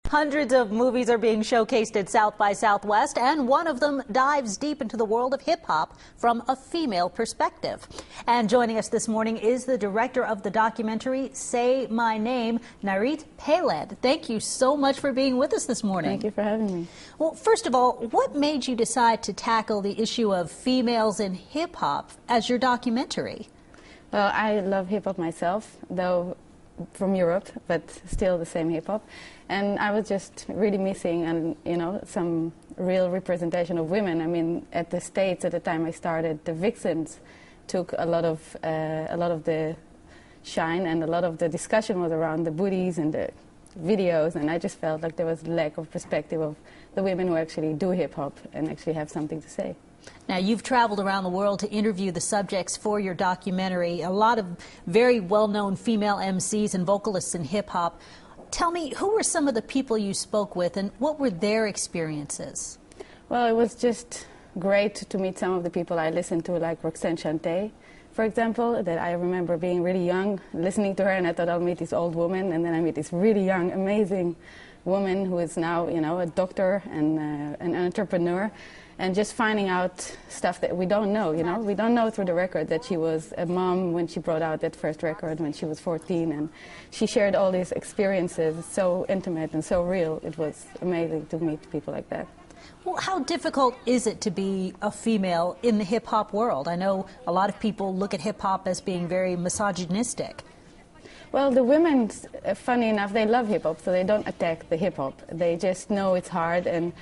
Hundreds of movies are being showcased at South by Southwest, and one of them dives deep into the world of hip-hop from a female perspective. And joining us this morning is the director of the documentary, Say My Name, Nirit. Thank you so much for being with us this morning. Thank you for having me. Well, first of all, what made you decide to tackle the issue of females in hip-hop as your documentary? Well, I love hip-hop myself, though from Europe, but still the same hip-hop. And I was just really missing, some real representation of women. I mean, at the States at the time I started, the vixens took a lot of the shine, and a lot of the discussion was around the booties and the videos, and I just felt like there was lack of perspective of the women who actually do hip-hop and actually have something to say. Now, you've traveled around the world to interview the subjects for your documentary, a lot of very well-known female MCs and vocalists in hip-hop. Tell me, who were some of the people you spoke with, and what were their experiences? Well, it was just great to meet some of the people I listened to, like Roxanne Shante, for example, that I remember being really young, listening to her, and I thought I'll meet this old woman, and then I meet this really young, amazing woman who is now, a doctor and an entrepreneur. And just finding out stuff that we don't know, We don't know through the record that she was a mom when she brought out that first record when she was 14. And she shared all these experiences, so intimate and so real. It was amazing to meet people like that. Well, how difficult is it to be a female in the hip-hop world? I know a lot of people look at hip-hop as being very misogynistic. Well, the women, funny enough, they love hip-hop, so they don't attack the hip-hop. They just know it's hard, and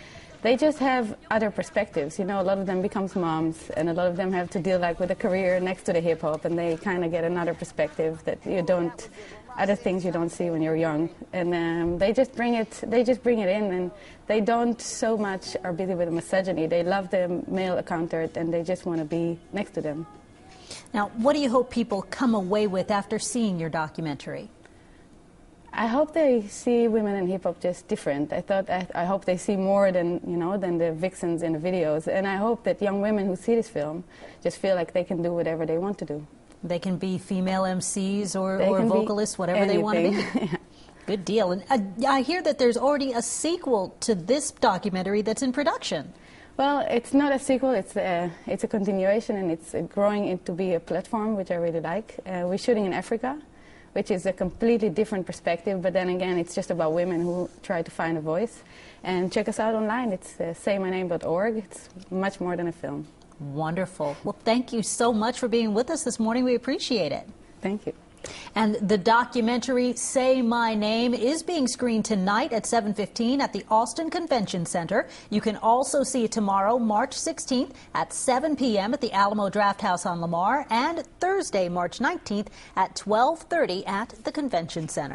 they just have other perspectives. A lot of them becomes moms, and a lot of them have to deal with a career next to the hip-hop, and they kind of get another perspective that other things you don't see when you're young. And they just bring it in, and they don't so much are busy with misogyny. They love the male counterpart, and they just want to be next to them. Now, what do you hope people come away with after seeing your documentary? I hope they see women in hip-hop just different. I hope they see more than the vixens in the videos. And I hope that young women who see this film just feel like they can do whatever they want to do. They can be female MCs or vocalists, whatever they want to be. Good deal. And I hear that there's already a sequel to this documentary that's in production. Well, it's not a sequel, it's a continuation, and it's growing to be a platform, which I really like. We're shooting in Africa, which is a completely different perspective, but then again, it's just about women who try to find a voice. And check us out online. It's saymyname.org. It's much more than a film. Wonderful. Well, thank you so much for being with us this morning. We appreciate it. Thank you. And the documentary, Say My Name, is being screened tonight at 7:15 at the Austin Convention Center. You can also see it tomorrow, March 16th at 7 p.m. at the Alamo Drafthouse on Lamar, and Thursday, March 19th at 12:30 at the Convention Center.